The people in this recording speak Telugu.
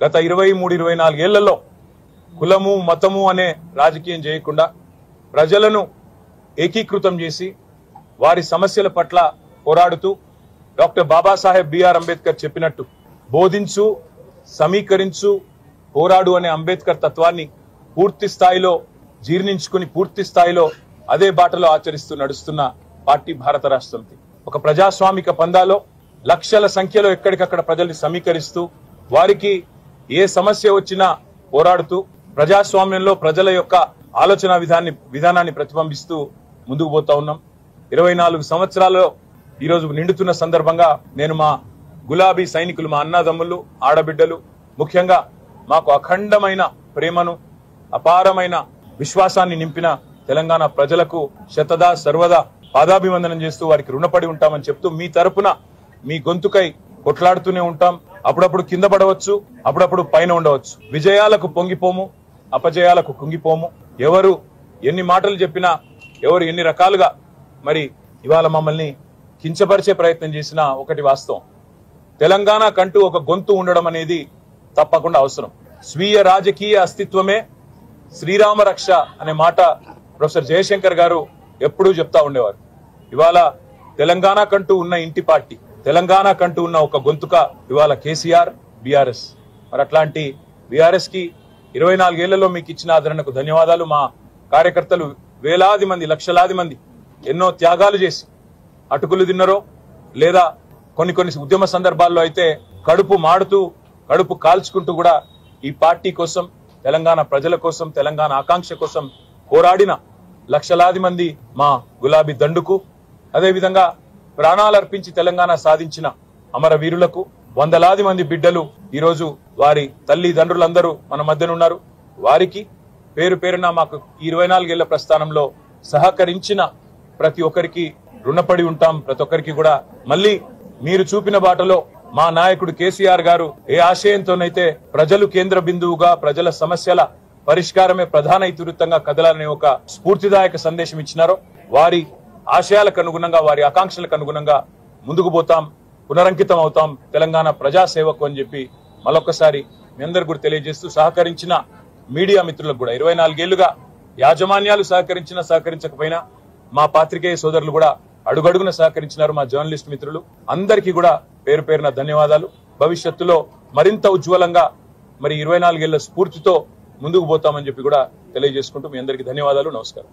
గత 23-24 ఏళ్లలో కులము మతము అనే రాజకీయం చేయకుండా ప్రజలను ఏకీకృతం చేసి వారి సమస్యల పట్ల పోరాడుతూ డాక్టర్ బాబాసాహెబ్ బిఆర్ అంబేద్కర్ చెప్పినట్టు బోధించు, సమీకరించు, పోరాడు అనే అంబేద్కర్ తత్వాన్ని పూర్తి స్థాయిలో జీర్ణించుకుని పూర్తి స్థాయిలో అదే బాటలో ఆచరిస్తూ నడుస్తున్న పార్టీ భారత రాష్ట్ర సమితి. ఒక ప్రజాస్వామిక పందాలో లక్షల సంఖ్యలో ఎక్కడికక్కడ ప్రజల్ని సమీకరిస్తూ వారికి ఏ సమస్య వచ్చినా పోరాడుతూ ప్రజాస్వామ్యంలో ప్రజల యొక్క ఆలోచన విధానాన్ని ప్రతిబింబిస్తూ ముందుకు పోతా ఉన్నాం. 24 సంవత్సరాల్లో ఈరోజు నిండుతున్న సందర్భంగా నేను మా గులాబీ సైనికులు, మా అన్నదమ్ములు, ఆడబిడ్డలు, ముఖ్యంగా మాకు అఖండమైన ప్రేమను, అపారమైన విశ్వాసాన్ని నింపిన తెలంగాణ ప్రజలకు శతదా సర్వదా పాదాభివందనం చేస్తూ వారికి రుణపడి ఉంటామని చెప్తూ మీ తరపున మీ గొంతుకై కొట్లాడుతూనే ఉంటాం. అప్పుడప్పుడు కింద పడవచ్చు, అప్పుడప్పుడు పైన ఉండవచ్చు. విజయాలకు పొంగిపోము, అపజయాలకు కుంగిపోము. ఎవరు ఎన్ని మాటలు చెప్పినా, ఎవరు ఎన్ని రకాలుగా మరి ఇవాళ మమ్మల్ని కించపరిచే ప్రయత్నం చేసినా ఒకటి వాస్తవం, తెలంగాణ కంటూ ఒక గొంతు ఉండడం అనేది తప్పకుండా అవసరం. స్వీయ రాజకీయ అస్తిత్వమే శ్రీరామ రక్ష అనే మాట ప్రొఫెసర్ జయశంకర్ గారు ఎప్పుడూ చెప్తా ఉండేవారు. ఇవాళ తెలంగాణ కంటూ ఉన్న ఇంటి పార్టీ, తెలంగాణ కంటూ ఉన్న ఒక గొంతుక ఇవాళ కేసీఆర్, బీఆర్ఎస్. మరి అట్లాంటి బీఆర్ఎస్ కి 24 ఏళ్లలో మీకు ఇచ్చిన ఆదరణకు ధన్యవాదాలు. మా కార్యకర్తలు వేలాది మంది, లక్షలాది మంది ఎన్నో త్యాగాలు చేసి అటుకులు తిన్నరో లేదా కొన్ని ఉద్యమ సందర్భాల్లో అయితే కడుపు మాడుతూ కడుపు కాల్చుకుంటూ కూడా ఈ పార్టీ కోసం, తెలంగాణ ప్రజల కోసం, తెలంగాణ ఆకాంక్ష కోసం పోరాడిన లక్షలాది మంది మా గులాబీ దండుకు, అదేవిధంగా ప్రాణాలర్పించి తెలంగాణ సాధించిన అమరవీరులకు, వందలాది మంది బిడ్డలు ఈరోజు వారి తల్లిదండ్రులందరూ మన మధ్యన ఉన్నారు. వారికి పేరు పేరున మాకు 24 ఏళ్ల ప్రస్థానంలో సహకరించిన ప్రతి ఒక్కరికి రుణపడి ఉంటాం. ప్రతి ఒక్కరికి కూడా మళ్ళీ మీరు చూపిన బాటలో మా నాయకుడు కేసీఆర్ గారు ఏ ఆశయంతోనైతే ప్రజలు కేంద్ర బిందువుగా, ప్రజల సమస్యల పరిష్కారమే ప్రధాన ఇతివృత్తంగా కదలాలనే ఒక స్ఫూర్తిదాయక సందేశం ఇచ్చినారో వారి ఆశయాలకు అనుగుణంగా, వారి ఆకాంక్షలకు అనుగుణంగా ముందుకు పోతాం, పునరంకితం అవుతాం తెలంగాణ ప్రజాసేవకు అని చెప్పి మరొకసారి మీ అందరు కూడా తెలియజేస్తూ, సహకరించిన మీడియా మిత్రులకు కూడా 24 ఏళ్లుగా యాజమాన్యాలు సహకరించకపోయినా మా పాత్రికేయ సోదరులు కూడా అడుగడుగున సహకరించినారు. మా జర్నలిస్ట్ మిత్రులు అందరికీ కూడా పేరు పేరున ధన్యవాదాలు. భవిష్యత్తులో మరింత ఉజ్వలంగా మరి 24 ఏళ్ల స్ఫూర్తితో ముందుకు పోతామని చెప్పి కూడా తెలియజేసుకుంటూ మీ అందరికీ ధన్యవాదాలు. నమస్కారం.